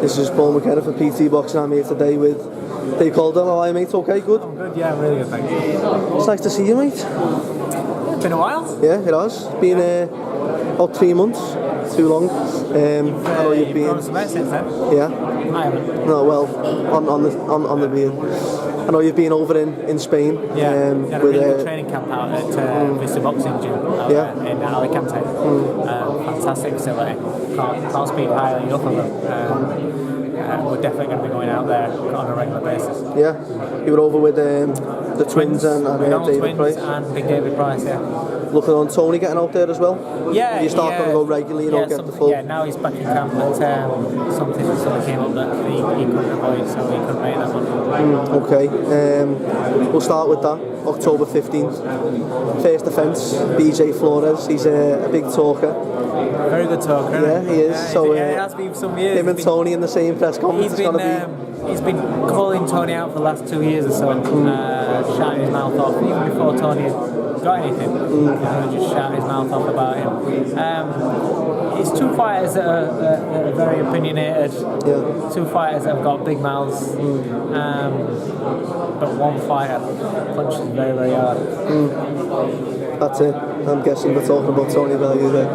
This is Paul McKenna for PT Boxing. I'm here today with Dave Coldwell. How are you, mate? Okay, good? I'm good, yeah, I'm really good, thank you. It's nice to see you, mate. It's been a while. Yeah, it has. It's been about 3 months. Too long. I know you've been... You've since then? Yeah. I haven't. No, well, on the beard. I know you've been over in Spain. Yeah, we had a really good training camp out at Vista Boxing Gym in Alicante. Fantastic facility. Can't speak highly enough of it. We're definitely going to be going out there on a regular basis. Yeah, you were over with the twins and David Price. And Big David Price, yeah. Looking on Tony getting out there as well? Yeah. You start going to go regularly, get the full... Yeah, now he's back in camp, but something came up that he couldn't avoid, so he couldn't make that one. Okay, we'll start with that. October 15th. First defence, BJ Flores. He's a big talker. Very good talker, yeah, he is. Yeah, so it has been for some years. Him and Tony in the same press conference. He's been calling Tony out for the last 2 years or so, shouting his mouth off, even before Tony got anything. Just shouting his mouth off about him. It's two fighters that are very opinionated. Yeah. Two fighters that have got big mouths. But one fighter punches very, very hard. That's it. I'm guessing we're talking about Tony Bellew there.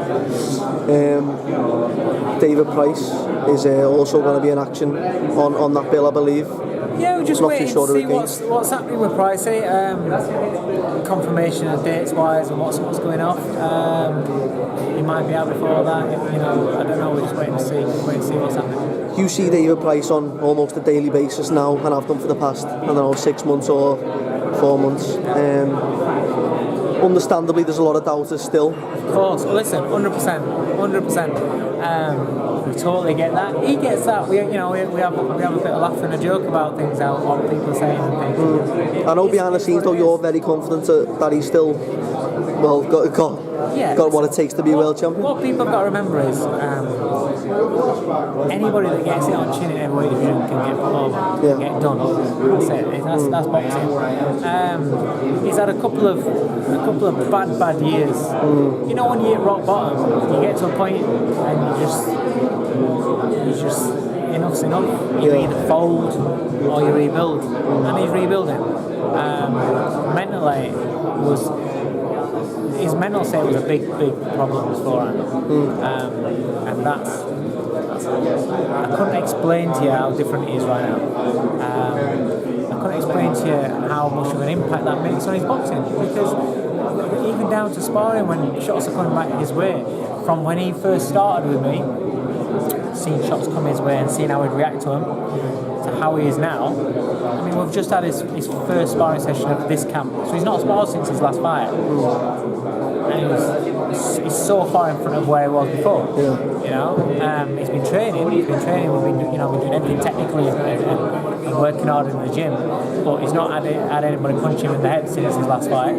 David Price is also going to be in action on that bill, I believe. Yeah, we're just waiting to see what's happening with Pricey. Confirmation of dates wise and what's going off. He might be out before that. I don't know. We're just waiting to see what's happening. You see David Price on almost a daily basis now, and I've done for the past 6 months or 4 months. Understandably, there's a lot of doubters still. Of course. Listen, 100%. We totally get that. He gets that. We have a bit of laugh and a joke about things, what people are saying and things. I know behind the scenes though you're very confident that he's still got what it takes to be a world champion. What people have got to remember is anybody that gets it on chin in every weight division can get put over, get done. That's it. That's boxing. He's had a couple of bad years. When you hit rock bottom, you get to a point and you just enough's enough. You either fold or you rebuild, and he's rebuilding. Mentally his mental state was a big problem beforehand, and that's I couldn't explain to you how different it is right now. I couldn't explain to you how much of an impact that makes on his boxing, because even down to sparring, when shots are coming back his way, from when he first started with me, seeing shots come his way and seeing how he'd react to them, to how he is now. I mean, we've just had his first sparring session of this camp, so he's not sparred since his last fight. And he's so far in front of where he was before. He's been training. We've been doing everything technically and working hard in the gym, but he's not had anybody punch him in the head since his last fight.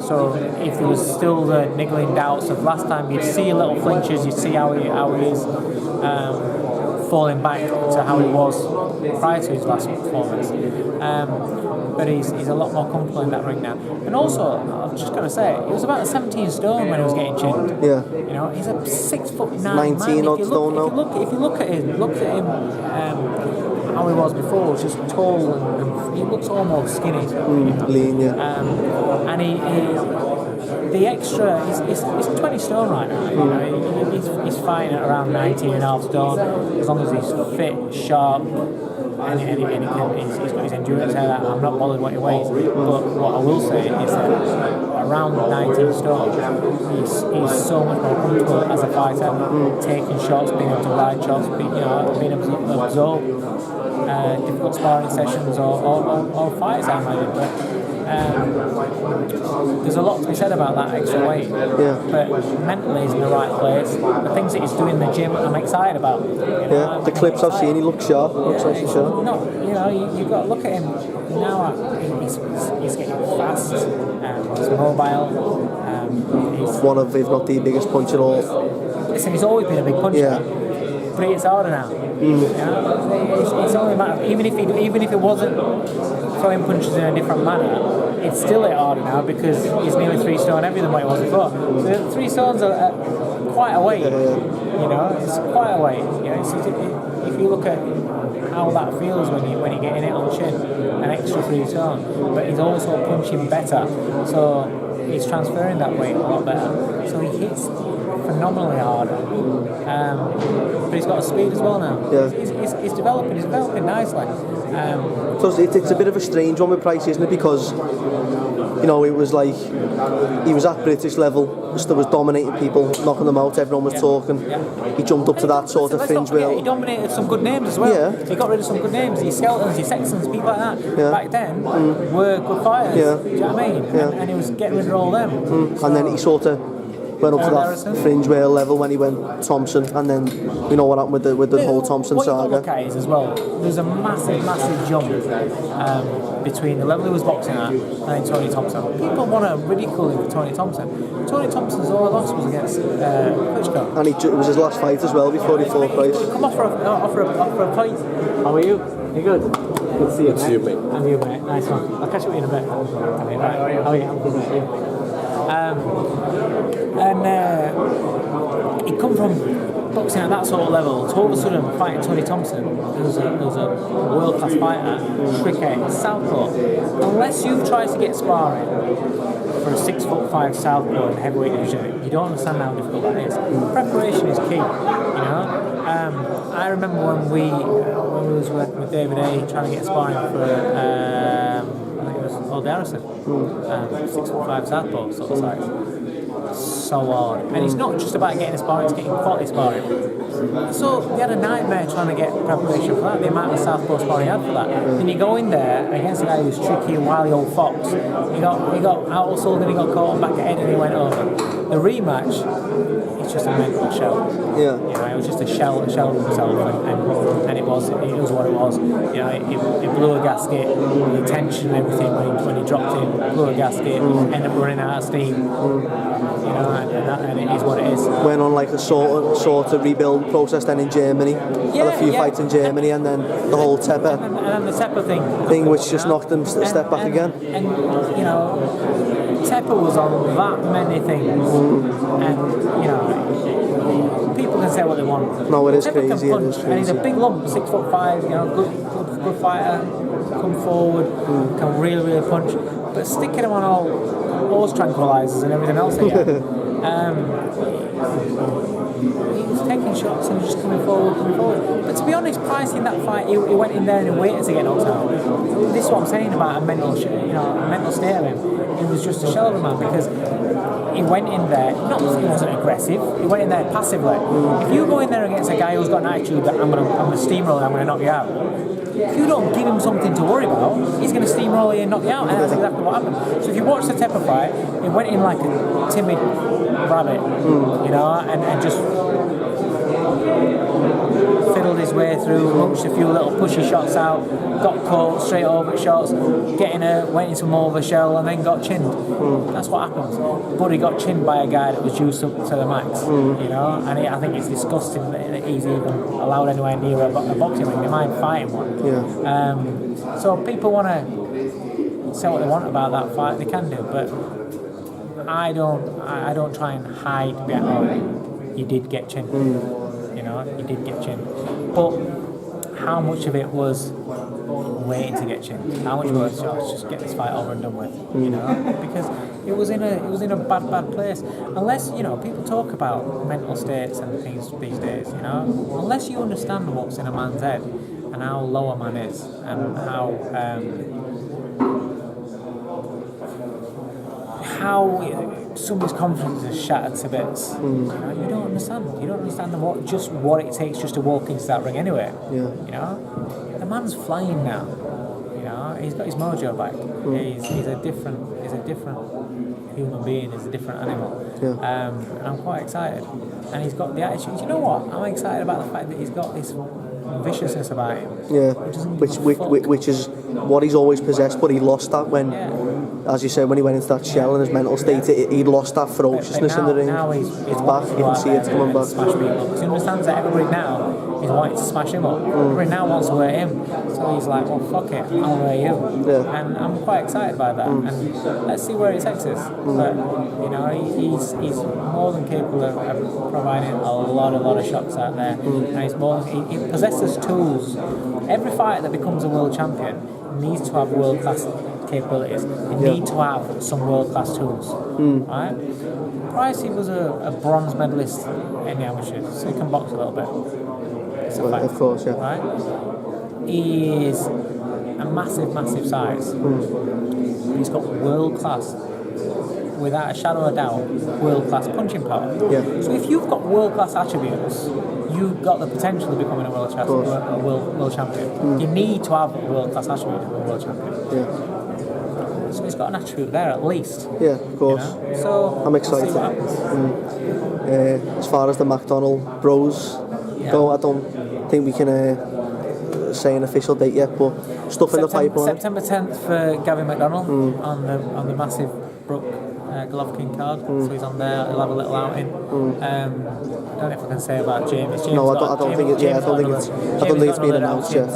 So if there was still the niggling doubts of last time, you'd see little flinches, you'd see how he is falling back to how he was prior to his last performance. But he's a lot more comfortable in that ring now. And also, I'm just going to say, he was about 17 stone when he was getting chinned. Yeah. He's a 6'9" 19 odd stone now. If you look at him, how he was before, just tall and he looks almost skinny. Lean, yeah. And the extra, he's 20 stone right now. He's fighting at around 19 and a half stone, as long as he's fit, sharp, and he's got his endurance there. I'm not bothered what he weighs, but what I will say is that around 19 stone, he's so much more comfortable as a fighter, taking shots, being able to ride shots, being able to absorb difficult sparring sessions or fights I might. But there's a lot to be said about that extra weight. But mentally he's in the right place. The things that he's doing in the gym, I'm excited about. The clips I've seen, he looks sharp. Looks like he's sharp. You've got to look at him now. He's getting fast. He's mobile. He's one of, if not the biggest puncher in all. Listen, he's always been a big puncher. But it's harder now. It's only a matter. Even if it wasn't throwing punches in a different manner, it's still harder now because he's nearly 3 stone heavier than what he was before. So the 3 stones are quite a weight. You know, it's quite a weight. You know, if you look at how that feels when you're getting it on the chin, an extra 3 tone, but he's also punching better, so he's transferring that weight a lot better. So he hits phenomenally harder, but he's got a speed as well now. Yeah. He's developing nicely. So it's a bit of a strange one with Price, isn't it? Because, you know, it was like he was at British level, still was dominating people, knocking them out, everyone was talking. He jumped up to that sort of fringe wheel. He dominated some good names as well. Yeah. He got rid of some good names. Your Skeletons, your Sextons, people like that. Back then were good fighters. Do you know what I mean? And he was getting rid of all them. And then he sort of went up to that fringe whale level when he went Thompson, and then you know what happened with the whole Thompson saga. What you look at is as well, there's a massive jump between the level he was boxing at and then Tony Thompson. People want to ridicule him for Tony Thompson. Tony Thompson's all he lost was against Klitschko. And it was his last fight as well before he fought Price. Come off for a fight. How are you? You good? Good to see you, mate. See you, mate. And you, mate. Nice one. I'll catch up with you in a bit. Right. How are you? I'm good, mate. He'd come from boxing at that sort of level to all of a sudden fighting Tony Thompson, who's a world-class fighter, cricket, southpaw. Unless you've tried to get sparring for a 6'5" southpaw in the heavyweight division, you don't understand how difficult that is. Preparation is key, you know. I remember when we was working with David A, trying to get sparring for I think it was Old Harrison, 6'5" southpaw sort of size. So hard, and it's not just about getting a sparring, it's getting quality sparring. So we had a nightmare trying to get preparation for that, the amount of southpaw sparring he had for that. Then you go in there against a guy who's tricky and wily old fox. He got out-hustled and he got caught on back ahead and he went over. The rematch, it's just a mental shell. Yeah. You know, it was just a shell of himself, and it was what it was. You know, it blew a gasket, the tension and everything when he dropped him, blew a gasket, ended up running out of steam. You know, and it is what it is. Went on like a sort of rebuild process then in Germany. Had a few fights in Germany, and then the whole Tepper and then the Tepper thing which just knocked him a step back again. And you know, Tepper was on that many things, and you know, people can say what they want. No, it is Tepper crazy. can punch, and he's a big lump, 6'5", you know, good fighter, come forward, can really punch. But sticking him on all those tranquilizers and everything else again, he was taking shots and just coming forward. But to be honest, Price in that fight, he went in there and he waited to get knocked out. This is what I'm saying about a mental state of him. It was just a shell of a man, because he went in there, he wasn't aggressive, he went in there passively. If you go in there against a guy who's got an attitude that I'm gonna steamroll, I'm gonna knock you out, if you don't give him something to worry about, he's going to steamroll you and knock you out, and that's exactly what happened. So if you watch the Tepper fight, he went in like a timid rabbit, you know, and just fiddled his way through, launched a few little pushy shots out, got caught straight over shots, went into more of a shell, and then got chinned. That's what happens. But he got chinned by a guy that was juiced up to the max, you know, and I think it's disgusting that he's even allowed anywhere near a boxing ring. They mind fighting one. Yeah. So people want to say what they want about that fight, they can do, but I don't try and hide behind, oh, you did get chinned. You know, you did get chinned. But how much of it was waiting to get chinned? How much was just get this fight over and done with? You know, because it was in a bad place. Unless, you know, people talk about mental states and things these days. You know, unless you understand what's in a man's head and how low a man is and how somebody's confidence is shattered to bits. You know, you don't understand. You don't understand what it takes just to walk into that ring anyway. Yeah. You know, the man's flying now. You know, he's got his mojo back. He's a different human being. He's a different animal. Yeah. And I'm quite excited. And he's got the attitude. You know what? I'm excited about the fact that he's got this viciousness about him. Yeah. Which is what he's always possessed, but he lost that when. Yeah. as you said, when he went into that shell in his mental state, he'd lost that ferociousness in the ring. Now he's back. You can see it coming back. Smash people. Because he understands that everybody now is wanting to smash him up. Everybody now wants to wear him. So he's like, well, fuck it, I'll wear you. Yeah. And I'm quite excited by that. And let's see where it takes us. But, you know, he's more than capable of providing a lot of shots out there. And he's he possesses tools. Every fighter that becomes a world champion needs to have world-class capabilities. You need to have some world-class tools. Right? Price, he was a bronze medalist in the amateurs, so he can box a little bit. It's a fact, of course, yeah. Right? He is a massive size. He's got world-class, without a shadow of a doubt, world-class punching power. Yeah. So if you've got world-class attributes, you've got the potential of becoming a world champion. You need to have world-class attributes to be a world champion. Yeah. So he's got an attribute there at least. Yeah, of course. You know? So I'm excited. We'll see what happens. As far as the Mcdonnells bros go, I don't think we can say an official date yet, but stuff in the pipeline. September 10th for Gavin McDonnell on the massive Brook Golovkin card. So he's on there. He'll have a little outing. I don't know if I can say about James. No, I don't think it's been announced yet.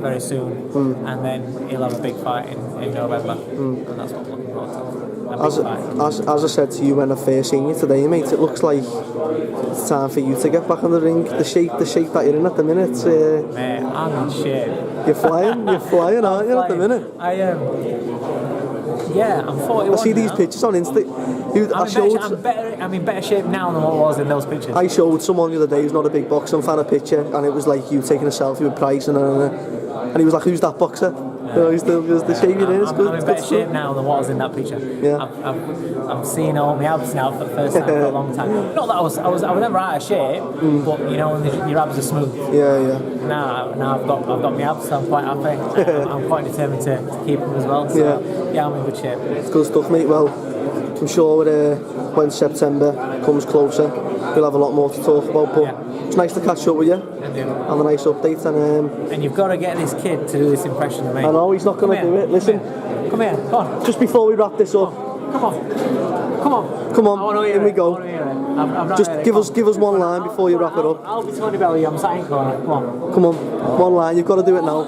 Very soon, and then he'll have a big fight in November, and that's what I'm looking forward to. As I said to you when I first seen you today, mate, it looks like it's time for you to get back in the ring. The shape that you're in at the minute. Mate, I'm in shape. You're flying, aren't you, at the minute? I am. Yeah, I'm 41. I see these pictures on Insta. I'm in better shape now than what I was in those pictures. I showed someone the other day who's not a big boxing fan a picture, and it was like you taking a selfie with Price, and he was like, "Who's that boxer?" You know, he's the shape it is. I'm in better shape now than what I was in that picture. Yeah. I'm seeing all my abs now for the first time for a long time. Not that I was never out of shape, but you know when your abs are smooth. Yeah. Now I've got my abs, so I'm quite happy. I'm quite determined to keep them as well. So yeah, I'm in good shape. It's good stuff, mate. Well, I'm sure when September comes closer, we'll have a lot more to talk about. But it's nice to catch up with you. And a nice update. And you've got to get this kid to do this impression of me. I know he's not going to do it. Listen. Come here. Come on. Just before we wrap this up. Come on. In we go. Just give us one line before you wrap it up. I'll be Tony Bellew. I'm sat in corner. Come on. One line. You've got to do it now.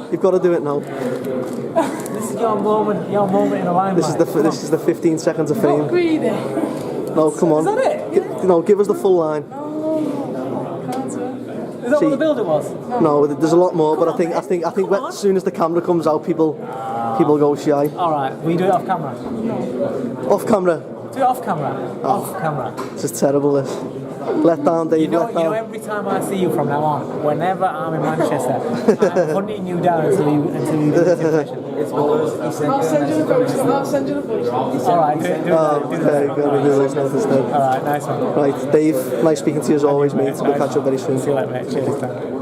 This is your moment in a line. This is the 15 seconds of fame. No, come on. Is that it? No, give us the full line. Is that what the builder was? No, there's a lot more, but I think as soon as the camera comes out, people go shy. All right, will you do it off camera? Off camera. Do it off camera. Off camera. This is terrible. This. Let down, Dave. You know, every time I see you from now on, whenever I'm in Manchester, I'm hunting you down until you do this impression. I'll send you the photos. All right, do it. Okay, good. All right, nice one. Right, Dave. Nice speaking to you as always, mate. We'll catch up very soon. See you later, mate. Cheers.